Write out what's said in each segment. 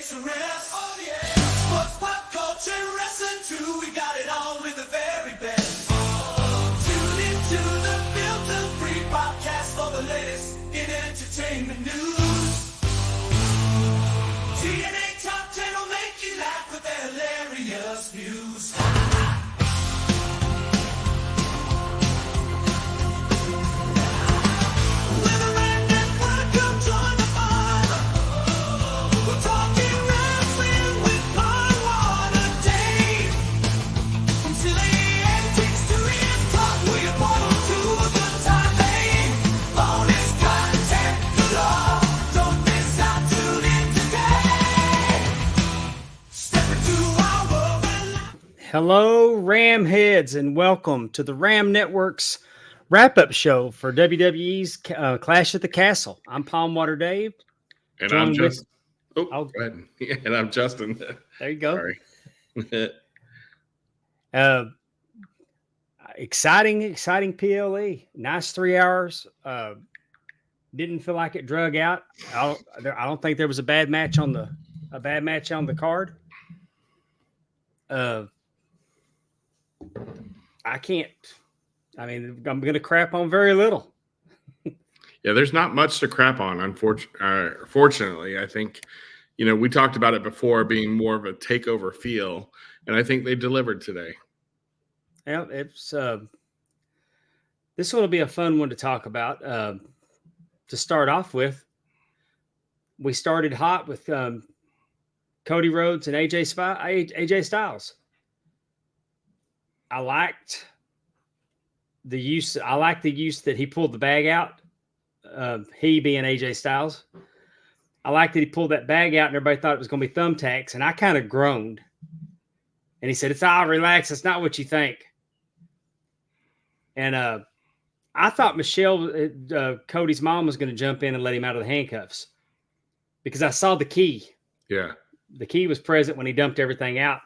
takes a rest. Oh yeah. Sports, pop culture, wrestling too. We got it all with the very best. Tune into the filter-free podcast for the latest in entertainment news. TNA Top 10 will make you laugh with their hilarious views. Hello, Ram heads, and welcome to the Ram Network's wrap-up show for WWE's Clash at the Castle. I'm Palmwater Dave. And I'm Justin. Go ahead. Yeah, and I'm Justin. There you go. Sorry. Exciting PLE. Nice 3 hours. Didn't feel like it drug out. I don't think there was a bad match on the card. I'm going to crap on very little. Yeah, there's not much to crap on, unfortunately. I think, we talked about it before being more of a takeover feel, and I think they delivered today. Yeah, this one will be a fun one to talk about. To start off with, we started hot with Cody Rhodes and AJ Styles. I liked the use that he pulled the bag out. He being AJ Styles. I liked that he pulled that bag out and everybody thought it was going to be thumbtacks. And I kind of groaned. And he said, "It's all relax. It's not what you think." And I thought Cody's mom was going to jump in and let him out of the handcuffs because I saw the key. Yeah. The key was present when he dumped everything out.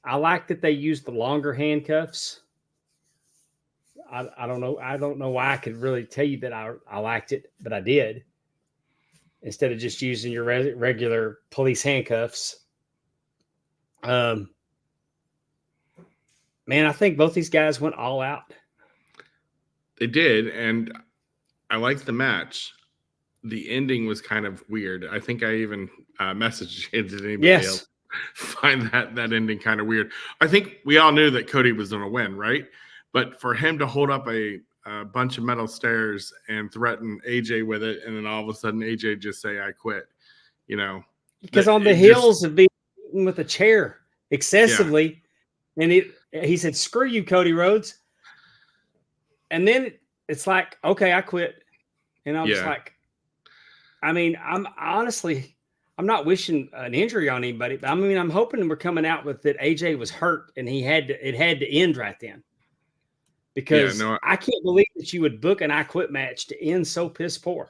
I like that they used the longer handcuffs. I don't know. I don't know why I could really tell you that I liked it, but I did. Instead of just using your regular police handcuffs. Man, I think both these guys went all out. They did, and I liked the match. The ending was kind of weird. I think I even messaged it. Did anybody else find that ending kind of weird? I think we all knew that Cody was going to win, right? But for him to hold up a bunch of metal stairs and threaten AJ with it, and then all of a sudden AJ just say, "I quit," because on the heels of being beaten with a chair excessively, and he said, "Screw you, Cody Rhodes," and then it's like, "Okay, I quit," and I'm just like, I'm not wishing an injury on anybody, but I'm hoping we're coming out with that AJ was hurt and it had to end right then. Because I can't believe that you would book an I Quit match to end so piss poor.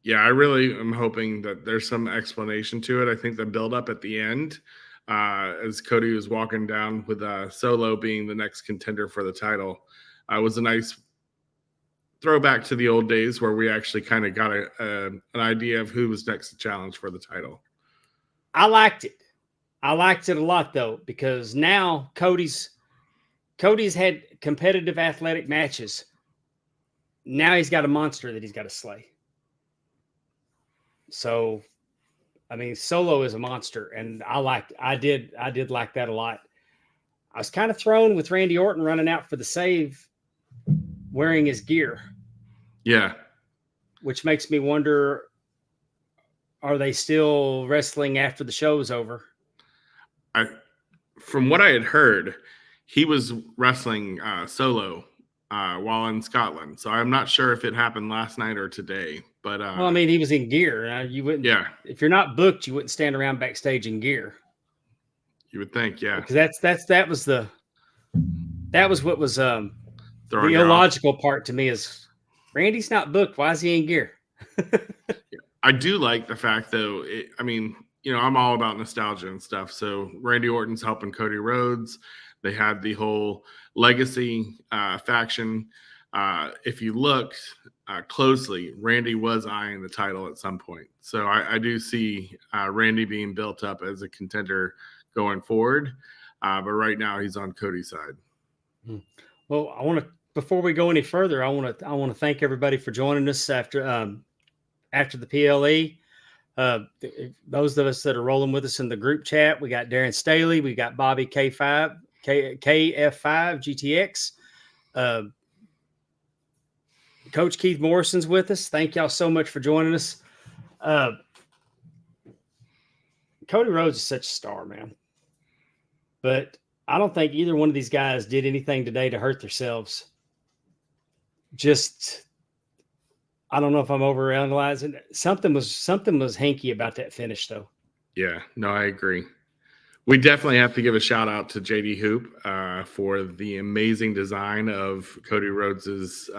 Yeah, I really am hoping that there's some explanation to it. I think the build-up at the end, as Cody was walking down with Solo being the next contender for the title, was a nice throwback to the old days where we actually kind of got an idea of who was next to challenge for the title. I liked it. I liked it a lot, though, because now Cody's had competitive athletic matches. Now he's got a monster that he's got to slay. So, Solo is a monster, and I did like that a lot. I was kind of thrown with Randy Orton running out for the save, wearing his gear. Yeah. Which makes me wonder, are they still wrestling after the show is over? From what I had heard, he was wrestling Solo while in Scotland. So I'm not sure if it happened last night or today. But he was in gear. You wouldn't. Yeah. If you're not booked, you wouldn't stand around backstage in gear. You would think, yeah. Because that was what was the illogical part to me is Randy's not booked. Why is he in gear? I do like the fact, though. I'm all about nostalgia and stuff. So Randy Orton's helping Cody Rhodes. They had the whole legacy faction. if you looked closely, Randy was eyeing the title at some point. So I do see Randy being built up as a contender going forward. But right now he's on Cody's side. Well, before we go any further, I want to thank everybody for joining us after the PLE. Those of us that are rolling with us in the group chat, we got Darren Staley, we got Bobby KF5 GTX. Coach Keith Morrison's with us. Thank y'all so much for joining us. Cody Rhodes is such a star, man. But I don't think either one of these guys did anything today to hurt themselves. Just, I don't know if I'm overanalyzing. Something was hanky about that finish, though. Yeah, no, I agree. We definitely have to give a shout out to JD Hoop for the amazing design of Cody Rhodes's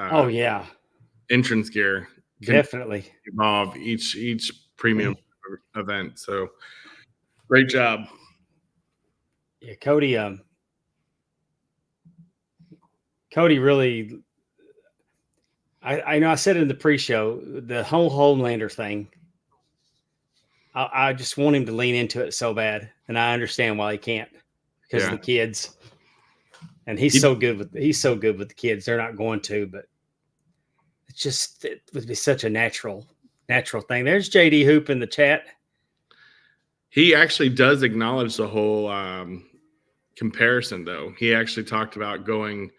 entrance gear. Definitely evolve each premium event. So great job. Yeah, Cody really, I know I said it in the pre-show, the whole Homelander thing. I just want him to lean into it so bad, and I understand why he can't because of the kids. And he's so good with the kids. They're not going to, but it would be such a natural thing. There's JD Hoop in the chat. He actually does acknowledge the whole comparison, though. He actually talked about going.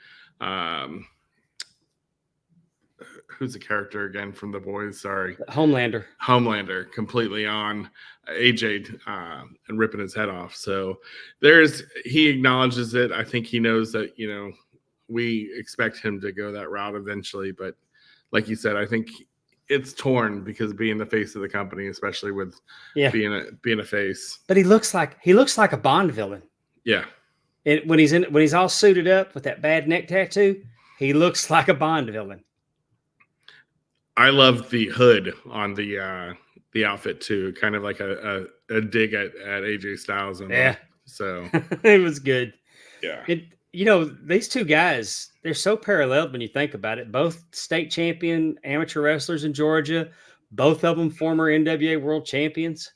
Who's the character again from The Boys? Sorry. Homelander completely on AJ and ripping his head off. So he acknowledges it. I think he knows that, we expect him to go that route eventually. But like you said, I think it's torn because being the face of the company, especially with being a face. But he looks like a Bond villain. Yeah. When he's all suited up with that bad neck tattoo, he looks like a Bond villain. I love the hood on the outfit too, kind of like a dig at AJ Styles. So it was good. Yeah. These two guys, they're so paralleled when you think about it. Both state champion amateur wrestlers in Georgia, both of them former NWA world champions.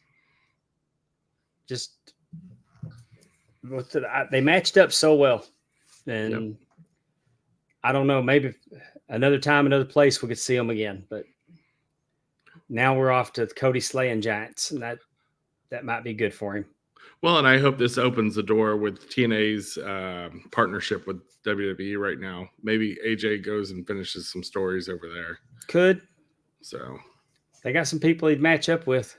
Just they matched up so well. And I don't know, maybe another time, another place we could see them again. But now we're off to Cody slaying giants, and that might be good for him. Well, and I hope this opens the door with TNA's partnership with WWE right now. Maybe AJ goes and finishes some stories over there. Could. So they got some people he'd match up with.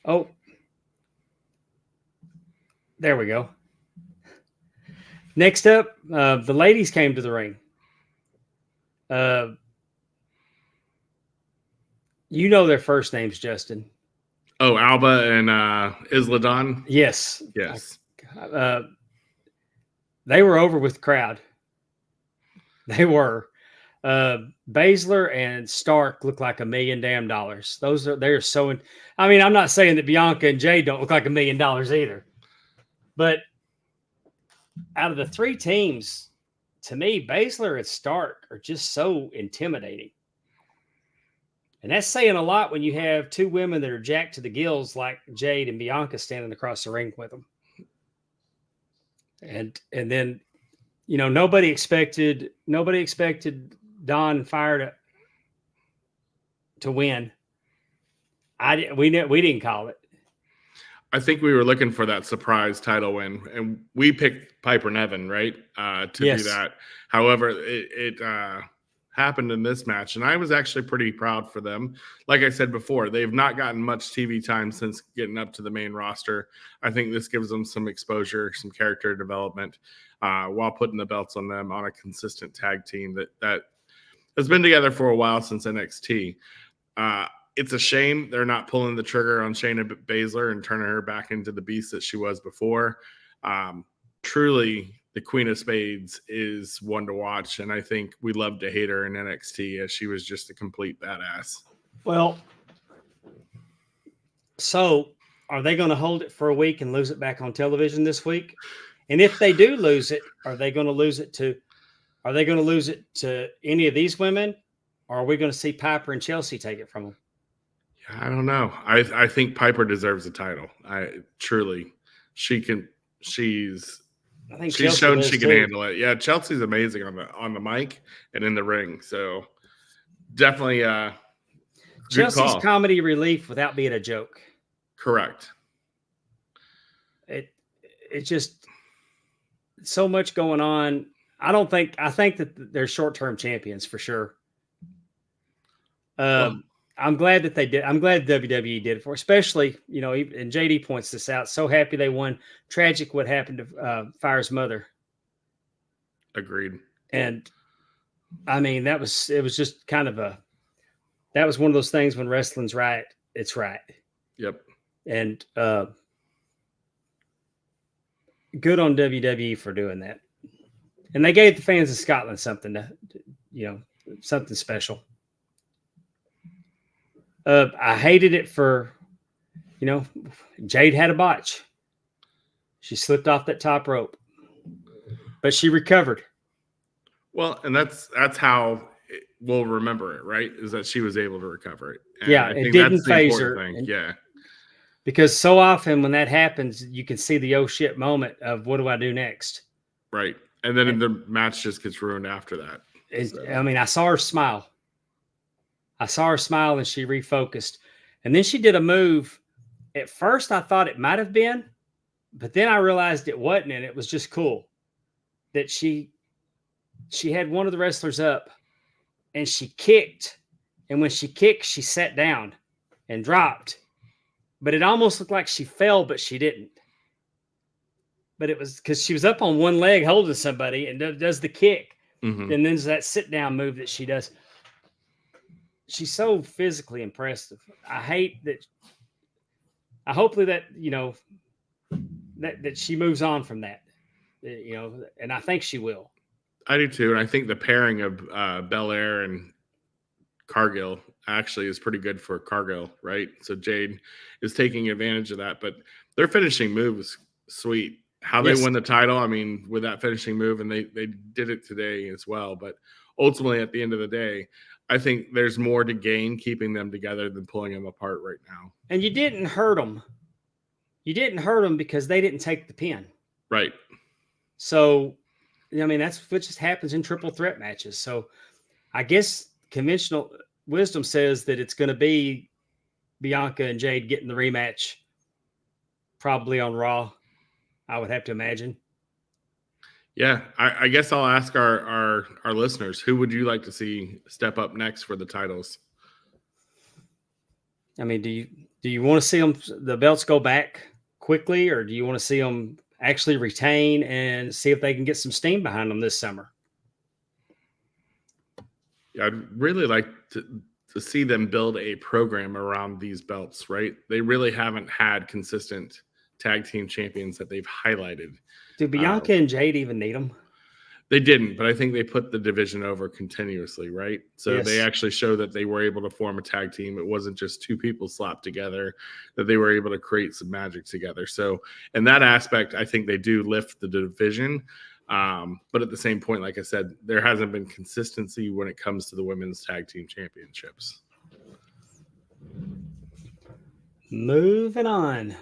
Oh, there we go. Next up, the ladies came to the ring. You know their first names, Justin. Oh, Alba and Isla Dawn? Yes. Yes. They were over with the crowd. They were. Baszler and Stark look like $1 million damn. They're so. I'm not saying that Bianca and Jay don't look like $1 million either, but out of the three teams, to me, Baszler and Stark are just so intimidating. And that's saying a lot when you have two women that are jacked to the gills like Jade and Bianca standing across the ring with them. And then, nobody expected Dawn Fire to win. We didn't call it. I think we were looking for that surprise title win, and we picked Piper Niven, right, to do that. However, it happened in this match, and I was actually pretty proud for them. Like I said before, they've not gotten much TV time since getting up to the main roster. I think this gives them some exposure, some character development, while putting the belts on them on a consistent tag team that has been together for a while since NXT. It's a shame they're not pulling the trigger on Shayna Baszler and turning her back into the beast that she was before. Truly, the Queen of Spades is one to watch, and I think we love to hate her in NXT as she was just a complete badass. Well, so are they going to hold it for a week and lose it back on television this week? And if they do lose it, are they going to lose it to? Are they going to lose it to any of these women, or are we going to see Piper and Chelsea take it from them? Yeah, I don't know. I think Piper deserves the title. She can. I think She's Chelsea shown does she can too. handle it. Yeah, Chelsea's amazing on the mic and in the ring. So definitely good Chelsea's call. comedy relief without being a joke. Correct. It's just so much going on. I think that they're short-term champions for sure. I'm glad that they did. I'm glad WWE did it for, especially, and JD points this out. So happy they won. Tragic what happened to Fire's mother. Agreed. And I mean, it was just kind of that was one of those things when wrestling's right, it's right. Yep. And good on WWE for doing that. And they gave the fans of Scotland something something special. I hated it for, Jade had a botch. She slipped off that top rope, but she recovered. Well, and that's how we'll remember it, right? Is that she was able to recover it. And Yeah, I it think didn't that's the phase important her. thing. Yeah. Because so often when that happens, you can see the oh shit moment of what do I do next? Right. And then the match just gets ruined after that. I mean, I saw her smile. And she refocused. And then she did a move. At first, I thought it might have been, but then I realized it wasn't, and it was just cool that she had one of the wrestlers up, and she kicked. And when she kicked, she sat down and dropped. But it almost looked like she fell, but she didn't. But it was because she was up on one leg holding somebody and does the kick. Mm-hmm. And then there's that sit down move that she does. She's so physically impressive. I hate that. Hopefully that, that she moves on from that, and I think she will. I do too. And I think the pairing of Belair and Cargill actually is pretty good for Cargill, right? So Jade is taking advantage of that, but their finishing move is sweet. How they won the title, I mean, with that finishing move, and they did it today as well. But ultimately, at the end of the day, I think there's more to gain keeping them together than pulling them apart right now. And you didn't hurt them. You didn't hurt them because they didn't take the pin. Right. So, I mean, that's what just happens in triple threat matches. So I guess conventional wisdom says that it's going to be Bianca and Jade getting the rematch probably on Raw, I would have to imagine. Yeah, I guess I'll ask our listeners, who would you like to see step up next for the titles? I mean, do you want to see the belts go back quickly, or do you want to see them actually retain and see if they can get some steam behind them this summer? Yeah, I'd really like to see them build a program around these belts, right? They really haven't had consistent tag team champions that they've highlighted. Do Bianca and Jade even need them? They didn't, but I think they put the division over continuously, right? So Yes. They actually showed that they were able to form a tag team. It wasn't just two people slapped together, that they were able to create some magic together. So in that aspect, I think they do lift the division. But at the same point, like I said, there hasn't been consistency when it comes to the women's tag team championships. Moving on.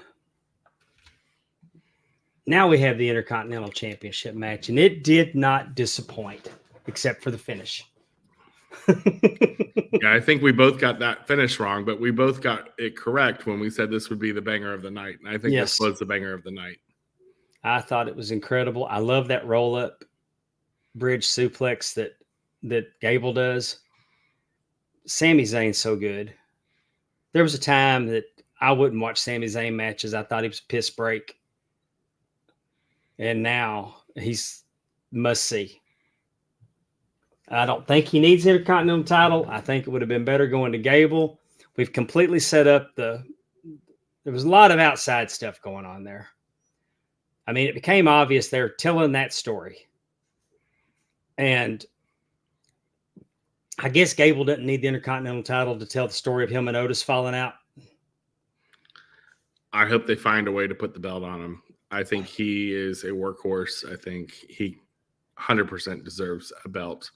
Now we have the Intercontinental Championship match, and it did not disappoint, except for the finish. Yeah, I think we both got that finish wrong, but we both got it correct when we said this would be the banger of the night. And I think Yes. this was the banger of the night. I thought it was incredible. I love that roll-up bridge suplex that Gable does. Sami Zayn's so good. There was a time that I wouldn't watch Sami Zayn matches. I thought he was a piss break. And now he's must see. I don't think he needs the Intercontinental title. I think it would have been better going to Gable. We've completely set up there was a lot of outside stuff going on there. I mean, it became obvious they're telling that story. And I guess Gable doesn't need the Intercontinental title to tell the story of him and Otis falling out. I hope they find a way to put the belt on him. I think he is a workhorse. I think he 100% deserves a belt.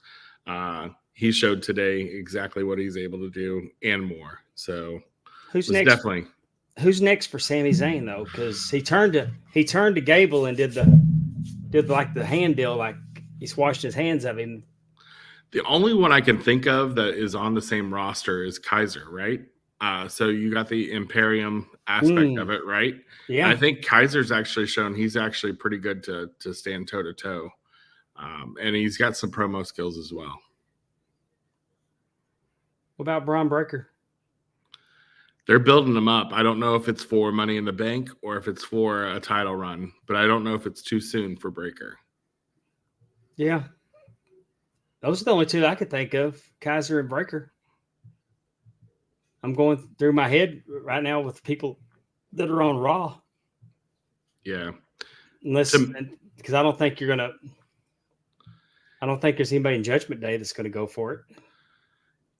He showed today exactly what he's able to do and more. So Who's it's next? definitely Who's next for Sami Zayn though? Because he turned to Gable and did like the hand deal, like he's washing his hands of him. the only one I can think of that is on the same roster is Kaiser, right? So you got the Imperium aspect of it, right? Yeah, And I think Kaiser's actually shown he's actually pretty good to stand toe to toe, and he's got some promo skills as well. What about Braun Breaker? They're building him up. I don't know if it's for Money in the Bank or if it's for a title run, but I don't know if it's too soon for Breaker. Yeah, those are the only two I could think of: Kaiser and Breaker. I'm going through my head right now with people that are on Raw. Yeah. Unless, because I don't think there's anybody in Judgment Day that's going to go for it.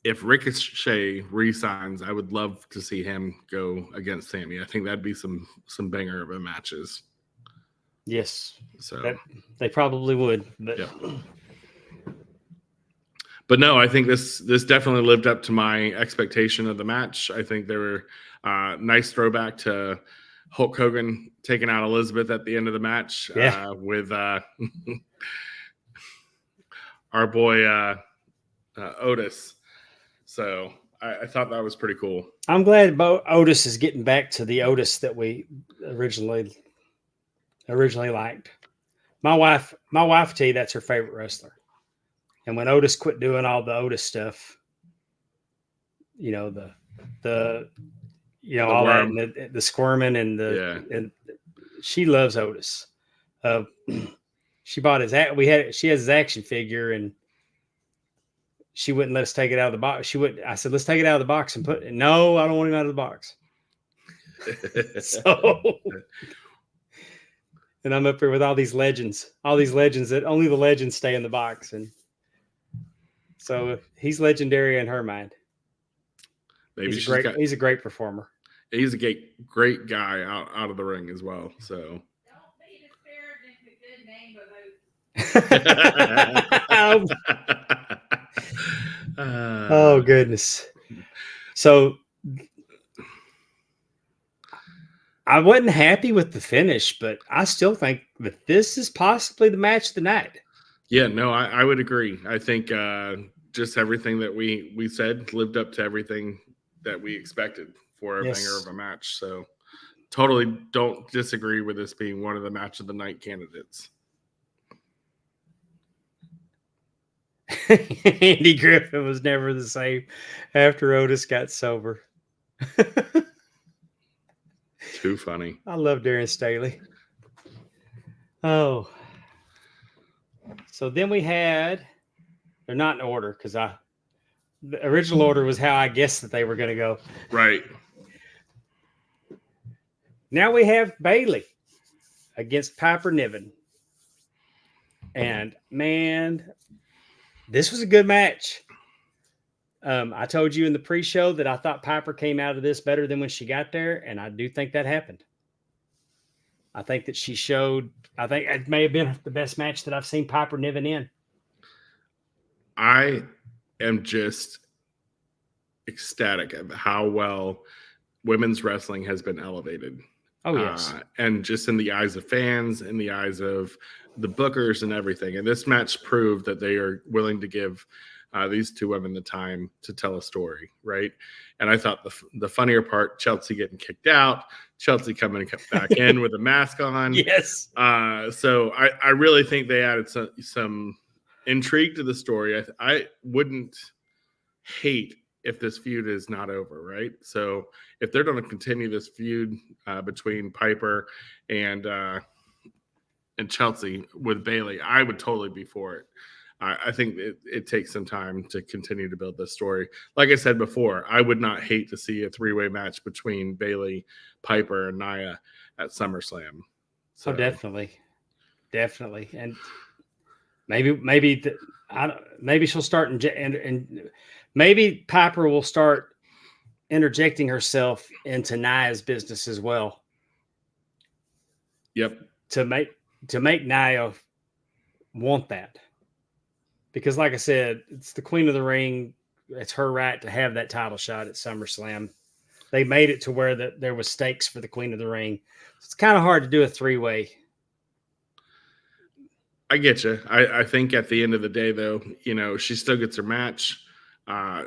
If Ricochet re-signs, I would love to see him go against Sami. I think that'd be some banger of a matches. Yes. So they probably would. But yep. But no, I think this definitely lived up to my expectation of the match. I think there were nice throwback to Hulk Hogan taking out Elizabeth at the end of the match with our boy Otis. So I thought that was pretty cool. I'm glad Otis is getting back to the Otis that we originally liked. My wife will tell you that's her favorite wrestler. And when Otis quit doing all the Otis stuff, the all worm. that, and the squirming and she loves Otis. She bought his she has his action figure and she wouldn't let us take it out of the box. I said, let's take it out of the box and put it. No, I don't want him out of the box. So, and I'm up here with all these legends that only the legends stay in the box. And so he's legendary in her mind. Maybe he's a great performer. He's a great guy out of the ring as well. So don't be disparaging the good name of those. Oh goodness. So I wasn't happy with the finish, but I still think that this is possibly the match of the night. Yeah, no, I would agree. I think just everything that we said lived up to everything that we expected for a banger of a match. So totally don't disagree with this being one of the match of the night candidates. Andy Griffin was never the same after Otis got sober. Too funny. I love Darren Staley. Oh. So then we had, they're not in order because the original order was how I guessed that they were going to go. Right. Now we have Bayley against Piper Niven. And man, this was a good match. I told you in the pre-show that I thought Piper came out of this better than when she got there, and I do think that happened. I think that she showed, I think it may have been the best match that I've seen Piper Niven in. I am just ecstatic at how well women's wrestling has been elevated. Oh, yes. And just in the eyes of fans, in the eyes of the bookers and everything. And this match proved that they are willing to give these two women the time to tell a story, right? And I thought the funnier part, Chelsea getting kicked out, Chelsea coming back in with a mask on. Yes. So I really think they added some intrigue to the story. I wouldn't hate if this feud is not over, right? So if they're going to continue this feud between Piper and Chelsea with Bayley, I would totally be for it. I think it takes some time to continue to build this story. Like I said before, I would not hate to see a three-way match between Bayley, Piper, and Nia at SummerSlam. So definitely, and maybe she'll start and maybe Piper will start interjecting herself into Nia's business as well. Yep. to make Nia want that. Because like I said, it's the Queen of the Ring. It's her right to have that title shot at SummerSlam. They made it to where there was stakes for the Queen of the Ring. It's kind of hard to do a 3-way. I get you. I think at the end of the day, though, she still gets her match.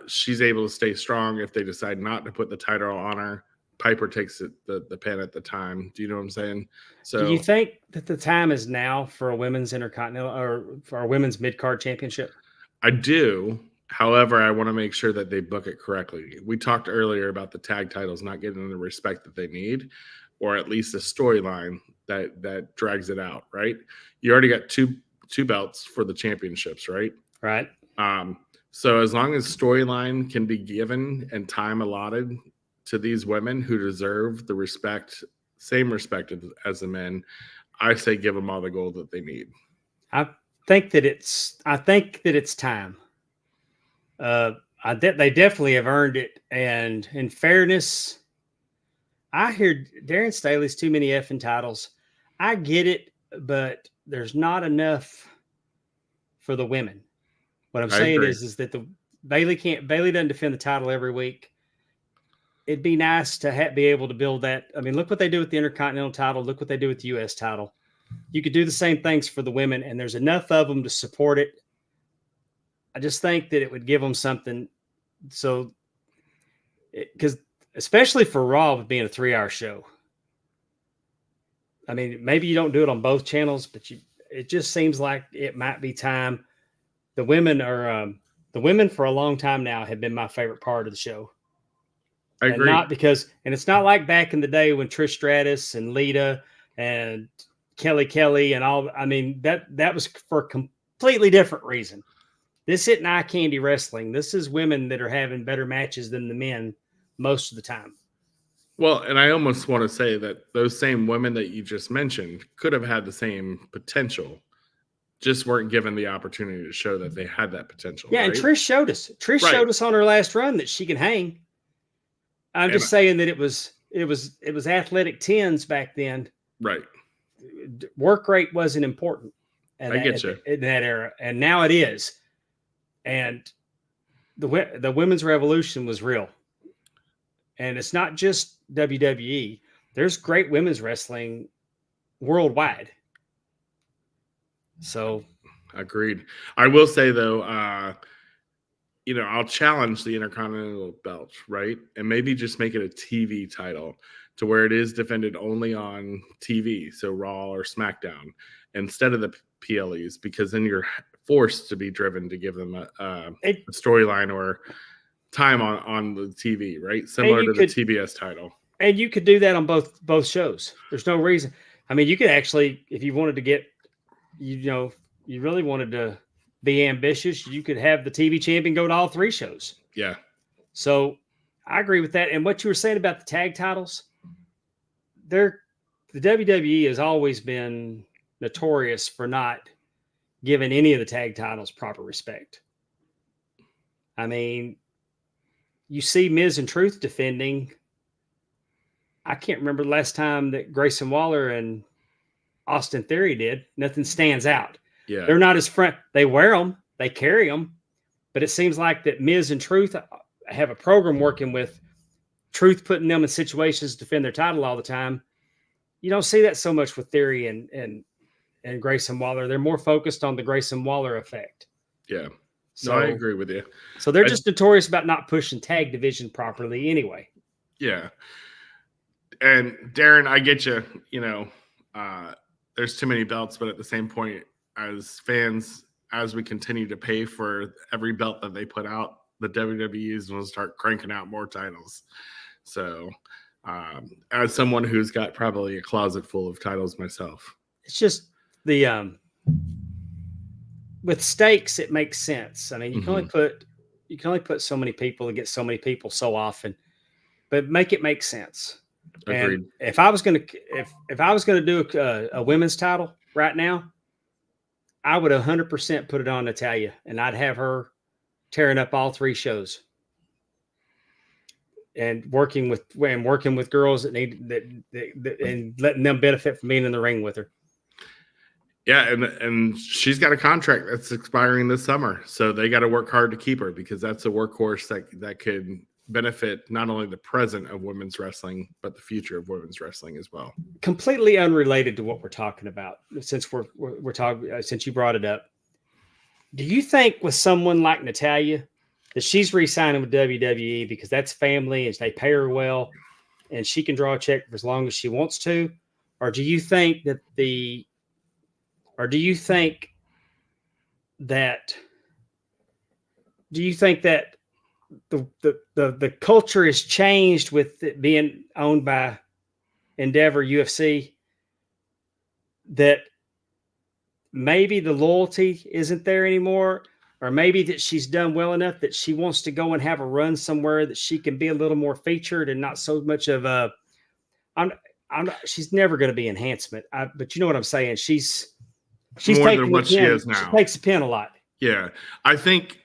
She's able to stay strong if they decide not to put the title on her. Piper takes the pin at the time. Do you know what I'm saying? So, do you think that the time is now for a women's intercontinental or for a women's mid-card championship? I do. However, I want to make sure that they book it correctly. We talked earlier about the tag titles not getting the respect that they need, or at least a storyline that drags it out, right? You already got two belts for the championships, right? Right. So as long as storyline can be given and time allotted to these women who deserve the respect, same respect as the men, I say give them all the gold that they need. I think that it's time. They definitely have earned it. And in fairness, I hear Darren Staley's too many effing titles. I get it, but there's not enough for the women. What I'm saying is that Bayley doesn't defend the title every week. It'd be nice to be able to build that. I mean, look what they do with the Intercontinental title. Look what they do with the U.S. title. You could do the same things for the women, and there's enough of them to support it. I just think that it would give them something. So, because especially for Raw with being a 3-hour show. I mean, maybe you don't do it on both channels, but it just seems like it might be time. The women for a long time now have been my favorite part of the show. I agree. And it's not like back in the day when Trish Stratus and Lita and Kelly and all. I mean, that was for a completely different reason. This isn't eye candy wrestling. This is women that are having better matches than the men most of the time. Well, and I almost want to say that those same women that you just mentioned could have had the same potential, just weren't given the opportunity to show that they had that potential. Yeah, right? and Trish showed us. Showed us on her last run that she can hang. I'm just saying that it was athletic 10s back then. Right. Work rate wasn't important. I get you. In that era, and now it is. And the women's revolution was real. And it's not just WWE. There's great women's wrestling worldwide. So, agreed. I will say though, I'll challenge the Intercontinental belt, right? And maybe just make it a TV title to where it is defended only on TV, so Raw or SmackDown, instead of the PLEs, because then you're forced to be driven to give them a storyline or time on the TV, right? Similar to the TBS title. And you could do that on both shows. There's no reason. I mean, you could actually, if you wanted to get, you really wanted to be ambitious, you could have the TV champion go to all 3 shows. Yeah. So I agree with that. And what you were saying about the tag titles, the WWE has always been notorious for not giving any of the tag titles proper respect. I mean, you see Miz and Truth defending. I can't remember the last time that Grayson Waller and Austin Theory did. Nothing stands out. Yeah. They're not as front. They wear them. They carry them. But it seems like that Miz and Truth have a program working with Truth, putting them in situations to defend their title all the time. You don't see that so much with Theory and Grayson Waller. They're more focused on the Grayson Waller effect. Yeah. So I agree with you. So they're just notorious about not pushing tag division properly anyway. Yeah. And Darren, I get you, there's too many belts, but at the same point, as fans, as we continue to pay for every belt that they put out, the WWE is going to start cranking out more titles. So as someone who's got probably a closet full of titles myself, it's just the with stakes, it makes sense. I mean, you can only put so many people and get so many people so often, but make it make sense. Agreed. And if I was gonna do a women's title right now, I would 100% put it on Natalya, and I'd have her tearing up all 3 shows. and working with girls that need that and letting them benefit from being in the ring with her. Yeah, and she's got a contract that's expiring this summer, so they got to work hard to keep her because that's a workhorse that could benefit not only the present of women's wrestling but the future of women's wrestling as well. Completely unrelated to what we're talking about, since we're talking since you brought it up. Do you think with someone like Natalya that she's re-signing with WWE because that's family and they pay her well and she can draw a check for as long as she wants to, or do you think that the culture has changed with it being owned by Endeavor UFC, that maybe the loyalty isn't there anymore, or maybe that she's done well enough that she wants to go and have a run somewhere that she can be a little more featured and not so much of a, she's never going to be enhancement. But you know what I'm saying? She's More taking than what the she pin. is now. She takes the pin a lot. Yeah, I think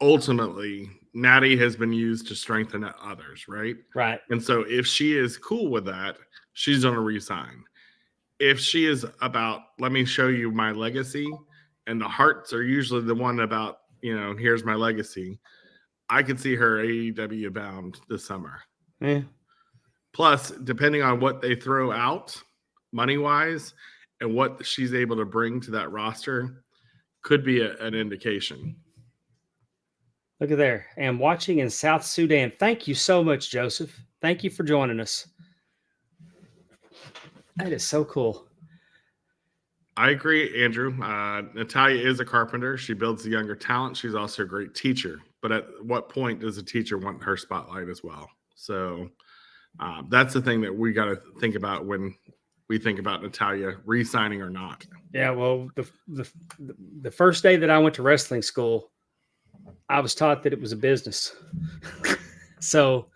ultimately Natty has been used to strengthen others, right? Right. And so if she is cool with that, she's going to resign. If she is about, let me show you my legacy, and the hearts are usually the one about, here's my legacy, I could see her AEW bound this summer. Yeah. Plus, depending on what they throw out money-wise and what she's able to bring to that roster, could be an indication. Look at there. And watching in South Sudan. Thank you so much, Joseph. Thank you for joining us. That is so cool. I agree, Andrew. Natalya is a carpenter. She builds the younger talent. She's also a great teacher. But at what point does a teacher want her spotlight as well? So that's the thing that we got to think about when we think about Natalya re-signing or not. Yeah, well, the first day that I went to wrestling school, I was taught that it was a business. So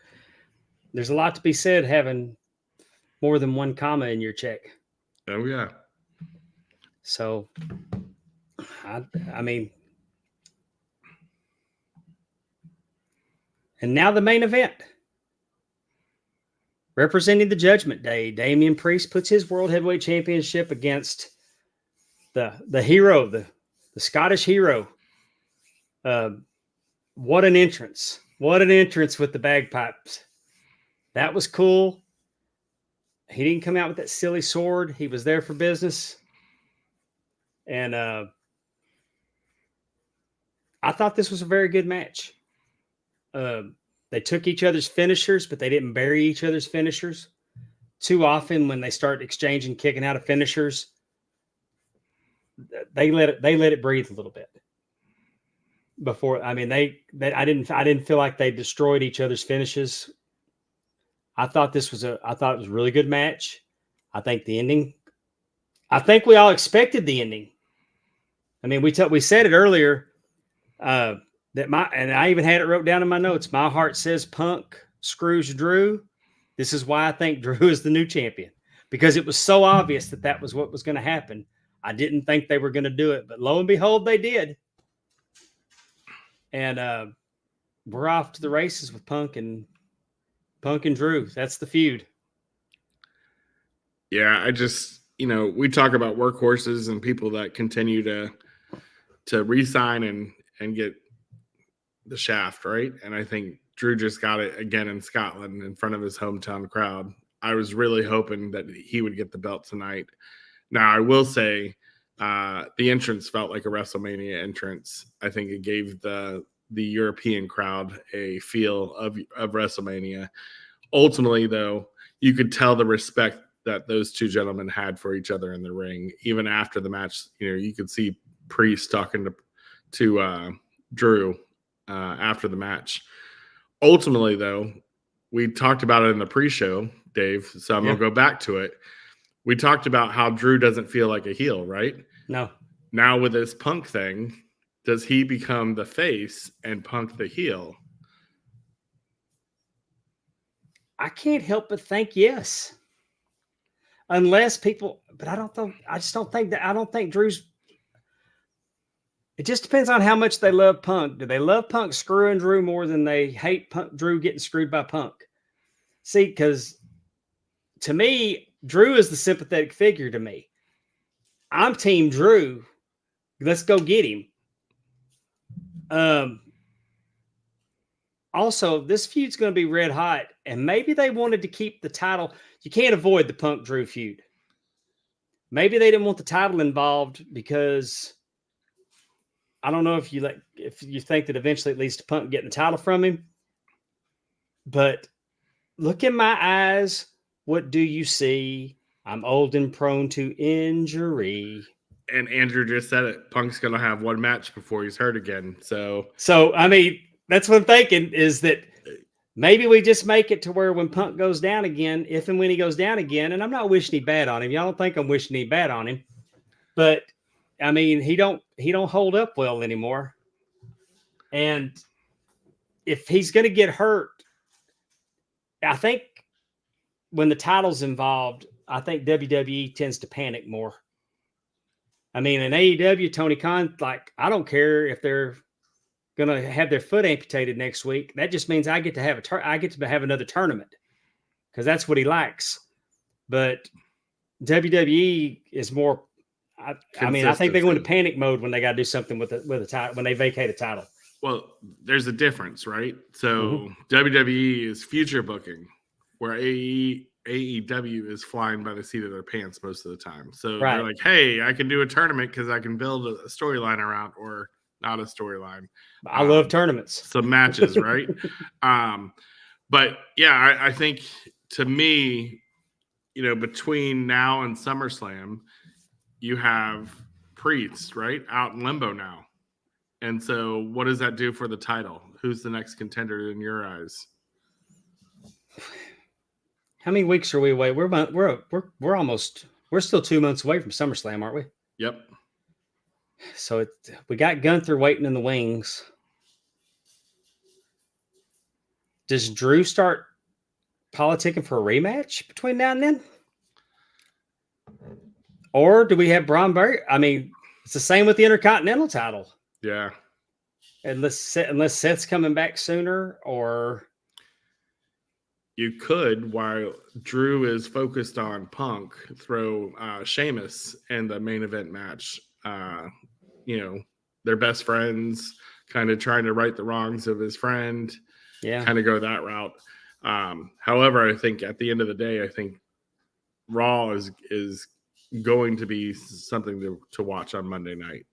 there's a lot to be said having more than one comma in your check. Oh, yeah. So, I mean, and now the main event. Representing the Judgment Day, Damian Priest puts his World Heavyweight Championship against the hero, the Scottish hero. What an entrance. What an entrance with the bagpipes. That was cool. He didn't come out with that silly sword. He was there for business. And I thought this was a very good match. They took each other's finishers, but they didn't bury each other's finishers. Too often when they start exchanging, kicking out of finishers, they let it breathe a little bit. Before, I mean, I didn't feel like they destroyed each other's finishes. I thought it was a really good match. I think the ending, I think we all expected the ending. I mean, we said it earlier, and I even had it wrote down in my notes. My heart says Punk screws Drew. This is why I think Drew is the new champion, because it was so obvious that was what was going to happen. I didn't think they were going to do it, but lo and behold, they did. And we're off to the races with Punk and Drew. That's the feud. Yeah, I just, we talk about workhorses and people that continue to re-sign and get the shaft, right? And I think Drew just got it again in Scotland in front of his hometown crowd. I was really hoping that he would get the belt tonight. Now, I will say the entrance felt like a WrestleMania entrance. I think it gave the European crowd a feel of WrestleMania. Ultimately, though, you could tell the respect that those two gentlemen had for each other in the ring. Even after the match, you could see Priest talking to Drew after the match. Ultimately, though, we talked about it in the pre-show, Dave, so I'm going to go back to it. We talked about how Drew doesn't feel like a heel, right? No. Now with this Punk thing, does he become the face and Punk the heel? I can't help but think yes. Unless people, but I just don't think Drew's, It just depends on how much they love Punk. Do they love Punk screwing Drew more than they hate Drew getting screwed by Punk? See, because to me, Drew is the sympathetic figure to me. I'm Team Drew. Let's go get him. Also, this feud's going to be red hot, and maybe they wanted to keep the title. You can't avoid the Punk Drew feud. Maybe they didn't want the title involved because I don't know if you think that eventually it leads to Punk getting the title from him. But look in my eyes. What do you see? I'm old and prone to injury. And Andrew just said it. Punk's going to have one match before he's hurt again. So I mean, that's what I'm thinking is that maybe we just make it to where when Punk goes down again, if and when he goes down again, and I'm not wishing any bad on him. Y'all don't think I'm wishing any bad on him, but I mean, he don't hold up well anymore. And if he's going to get hurt, I think when the title's involved, I think WWE tends to panic more. I mean, in AEW, Tony Khan, like, I don't care if they're going to have their foot amputated next week. That just means I get to have another tournament because that's what he likes. But WWE is more. I mean, I think they go into panic mode when they got to do something with a title when they vacate a title. Well, there's a difference, right? So WWE is future booking, where AEW is flying by the seat of their pants most of the time. So they're like, hey, I can do a tournament because I can build a storyline around, or not a storyline. I love tournaments. Some matches, right? But yeah, I think to me, between now and SummerSlam, you have Priest, right? Out in limbo now. And so what does that do for the title? Who's the next contender in your eyes? How many weeks are we away? We're still 2 months away from SummerSlam, aren't we? Yep. So we got Gunther waiting in the wings. Does Drew start politicking for a rematch between now and then? Or do we have Braun Breaker? I mean, it's the same with the Intercontinental title. Yeah. Unless Seth's coming back sooner, or you could, while Drew is focused on Punk, throw Sheamus in the main event match. They're best friends, kind of trying to right the wrongs of his friend. Yeah. Kind of go that route. However, I think at the end of the day, I think Raw is going to be something to watch on Monday night.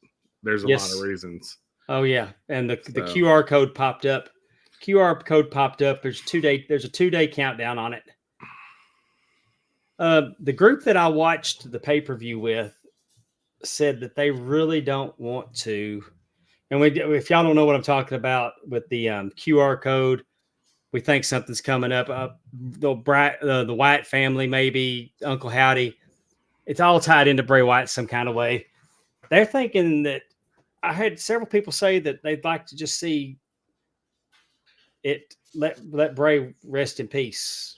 There's a lot of reasons. Oh yeah, and the QR code popped up. There's a 2-day countdown on it. The group that I watched the pay-per-view with said that they really don't want to. And if y'all don't know what I'm talking about with the QR code, we think something's coming up. The Wyatt family, maybe Uncle Howdy. It's all tied into Bray Wyatt some kind of way. They're thinking that I had several people say that they'd like to just see it. Let Bray rest in peace.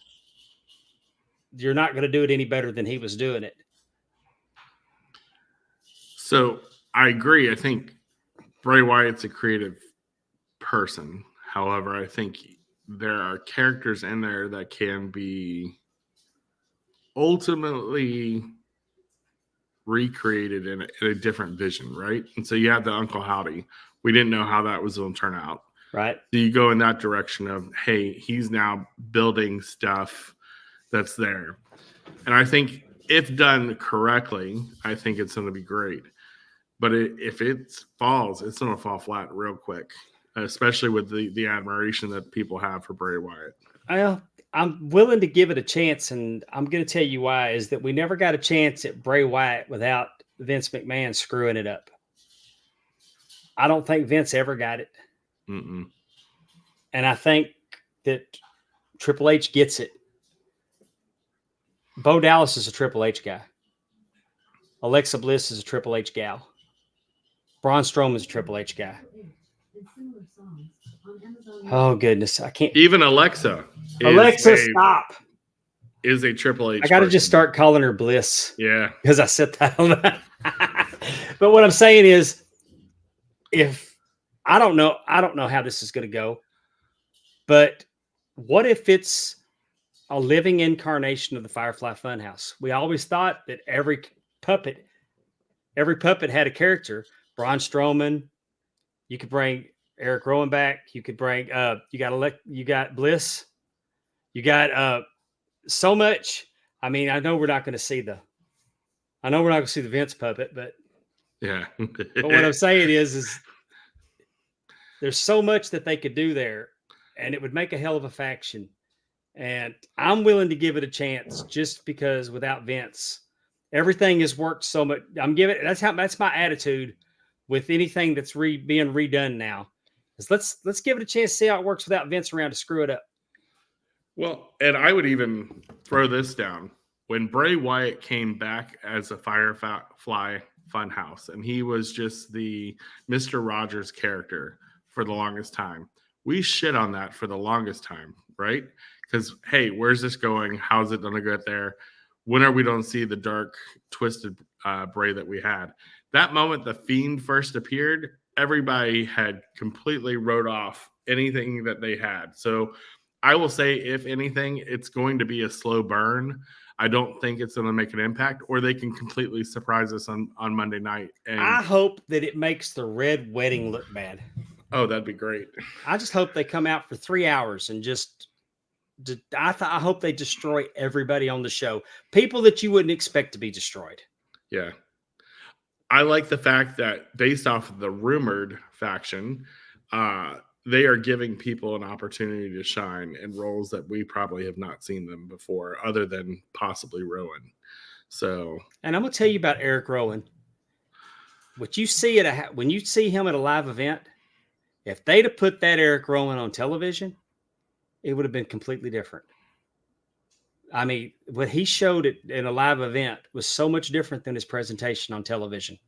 You're not going to do it any better than he was doing it. So I agree. I think Bray Wyatt's a creative person. However, I think there are characters in there that can be ultimately recreated in a different vision, right? And so you have the Uncle Howdy. We didn't know how that was going to turn out. Right. So you go in that direction of, hey, he's now building stuff that's there. And I think if done correctly, I think it's going to be great. But if it falls, it's going to fall flat real quick, especially with the admiration that people have for Bray Wyatt. Well, I'm willing to give it a chance, and I'm going to tell you why, is that we never got a chance at Bray Wyatt without Vince McMahon screwing it up. I don't think Vince ever got it. Mm-mm. And I think that Triple H gets it. Bo Dallas is a Triple H guy. Alexa Bliss is a Triple H gal. Braun Strowman is a Triple H guy. Oh, goodness. I can't. Even Alexa. Stop. Is a Triple H. I got to just start calling her Bliss. Yeah. Because I said that on that. But what I'm saying is, if I don't know how this is going to go, but what if it's a living incarnation of the Firefly Funhouse? We always thought that every puppet had a character. Braun Strowman. You could bring Eric Rowan back. You could bring you got Bliss. You got so much. I mean, I know we're not going to see the Vince puppet, but Yeah. but what I'm saying is there's so much that they could do there, and it would make a hell of a faction. And I'm willing to give it a chance just because without Vince, everything has worked so much. That's my attitude with anything that's being redone now. Is let's give it a chance to see how it works without Vince around to screw it up. Well, and I would even throw this down. When Bray Wyatt came back as a Firefly Funhouse, and he was just the Mr. Rogers character for the longest time, we shit on that for the longest time, right? Because, hey, where's this going? How's it going to get there? When are we going to see the dark, twisted Bray that we had? That moment the Fiend first appeared, everybody had completely wrote off anything that they had. So I will say, if anything, it's going to be a slow burn. I don't think it's going to make an impact, or they can completely surprise us on Monday night. And I hope that it makes the Red Wedding look bad. oh, that'd be great. I just hope they come out for 3 hours and I hope they destroy everybody on the show. People that you wouldn't expect to be destroyed. Yeah. I like the fact that based off of the rumored faction, they are giving people an opportunity to shine in roles that we probably have not seen them before, other than possibly Rowan. So, and I'm going to tell you about Eric Rowan. What you see when you see him at a live event, if they'd have put that Eric Rowan on television, it would have been completely different. I mean, what he showed in a live event was so much different than his presentation on television.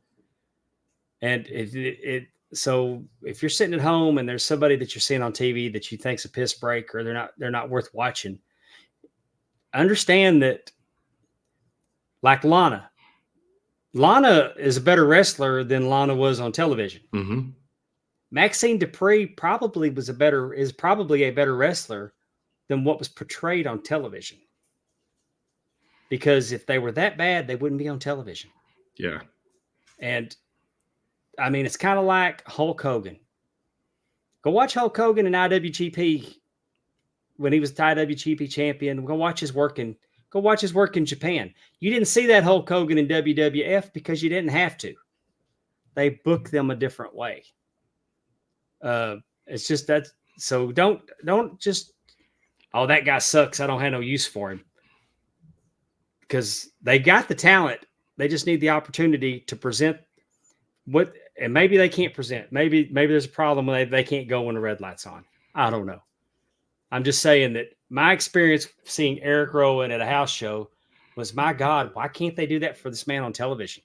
And so if you're sitting at home and there's somebody that you're seeing on TV that you think's a piss break or they're not worth watching, understand that, like Lana is a better wrestler than Lana was on television. mm-hmm. Maxine Dupree is probably a better wrestler than what was portrayed on television. Because if they were that bad, they wouldn't be on television. Yeah. And I mean, it's kind of like Hulk Hogan. Go watch Hulk Hogan in IWGP when he was the IWGP champion. Go watch his work in Japan. You didn't see that Hulk Hogan in WWF because you didn't have to. They booked them a different way. It's just that. So don't just, oh, that guy sucks, I don't have no use for him. Because they got the talent. They just need the opportunity to present and maybe they can't present. Maybe there's a problem when they can't go when the red light's on. I don't know. I'm just saying that my experience seeing Eric Rowan at a house show was, my God, why can't they do that for this man on television?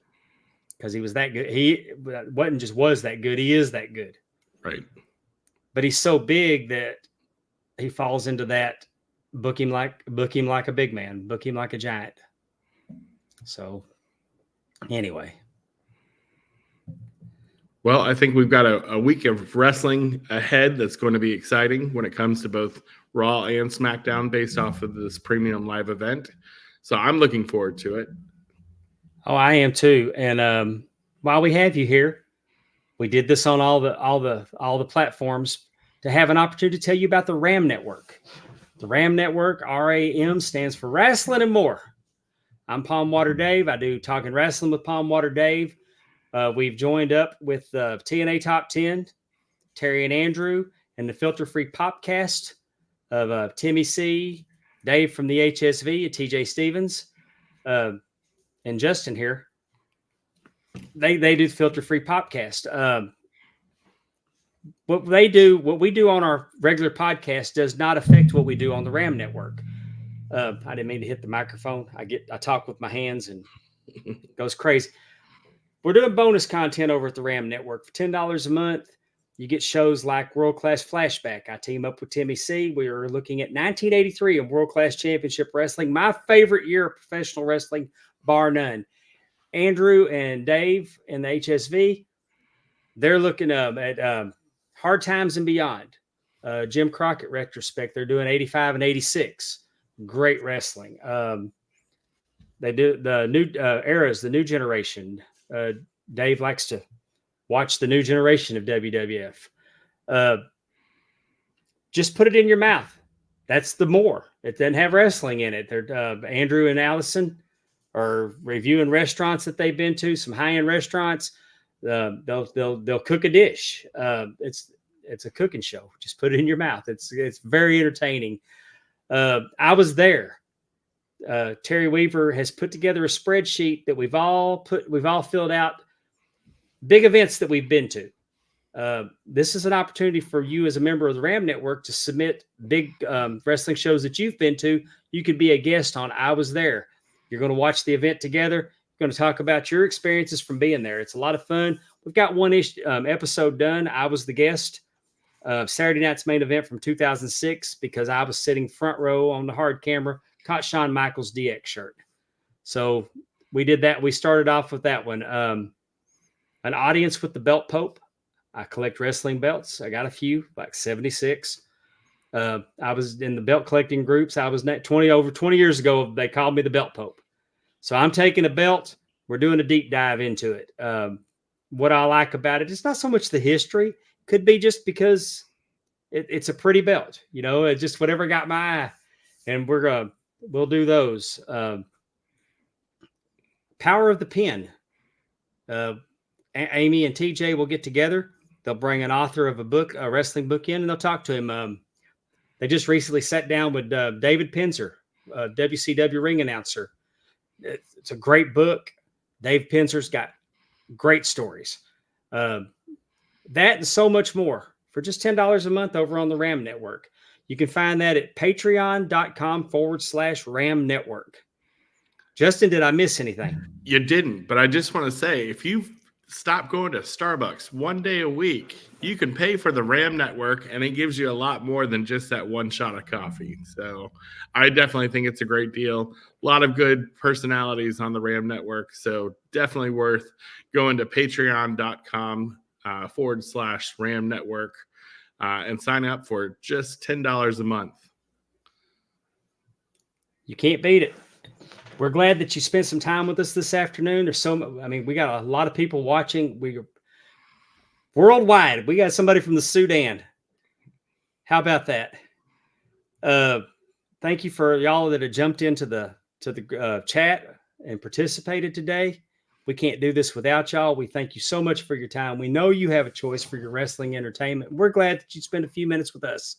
Because he was that good. He was that good. He is that good. Right. But he's so big that he falls into that book him like a big man, book him like a giant. So anyway. Well, I think we've got a week of wrestling ahead that's going to be exciting when it comes to both Raw and SmackDown based off of this premium live event. So I'm looking forward to it. Oh, I am too. And while we have you here, we did this on all the platforms to have an opportunity to tell you about the RAM Network. The RAM Network, RAM, stands for Wrestling and More. I'm Palm Water Dave. I do Talking Wrestling with Palm Water Dave. We've joined up with TNA Top 10, Terry and Andrew, and the Filter Free Popcast of Timmy C, Dave from the HSV, and TJ Stevens, and Justin here. They do the Filter Free Popcast. What we do on our regular podcast does not affect what we do on the RAM Network. I didn't mean to hit the microphone. I talk with my hands and it goes crazy. We're doing bonus content over at the RAM Network for $10 a month. You get shows like World Class Flashback. I team up with Timmy C. We are looking at 1983 in World Class Championship Wrestling, my favorite year of professional wrestling, bar none. Andrew and Dave in the HSV, they're looking at Hard Times and Beyond. Jim Crockett retrospect. They're doing 85 and 86. Great wrestling. They do the new eras, the new generation. Dave likes to watch the new generation of WWF. Just put it in your mouth. That's the more. It doesn't have wrestling in it. They're Andrew and Allison are reviewing restaurants that they've been to, some high-end restaurants. They'll cook a dish. It's a cooking show. Just put it in your mouth. It's very entertaining. I was there. Terry Weaver has put together a spreadsheet that we've all filled out. Big events that we've been to. This is an opportunity for you as a member of the Ram Network to submit big wrestling shows that you've been to. You could be a guest on I Was There. You're going to watch the event together. You're going to talk about your experiences from being there. It's a lot of fun. We've got one episode done. I was the guest. Saturday night's main event from 2006 because I was sitting front row on the hard camera, caught Shawn Michaels' DX shirt. So we did that. We started off with that one. An audience with the Belt Pope. I collect wrestling belts. I got a few, like 76. I was in the belt collecting groups. I was over 20 years ago. They called me the Belt Pope. So I'm taking a belt. We're doing a deep dive into it. What I like about it, it's not so much the history. Could be just because it's a pretty belt, it's just whatever got my eye, and we'll do those. Power of the Pen. Amy and TJ will get together. They'll bring an author of a wrestling book in, and they'll talk to him. They just recently sat down with David Penzer, WCW ring announcer. It's a great book. Dave Penzer's got great stories. That and so much more for just $10 a month over on the Ram Network. You can find that at patreon.com/Ram Network. Justin, did I miss anything? You didn't, but I just want to say, if you stop going to Starbucks one day a week, you can pay for the Ram Network, and it gives you a lot more than just that one shot of coffee. So I definitely think it's a great deal. A lot of good personalities on the Ram Network. So definitely worth going to patreon.com/Ram Network and sign up for just $10 a month. You can't beat it. We're glad that you spent some time with us this afternoon. We got a lot of people watching. We're worldwide. We got somebody from the Sudan. How about that? Thank you for y'all that have jumped into the chat and participated today. We can't do this without y'all. We thank you so much for your time. We know you have a choice for your wrestling entertainment. We're glad that you spent a few minutes with us.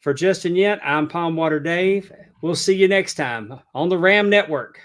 For Justin Yent, I'm Palm Water Dave. We'll see you next time on the Ram Network.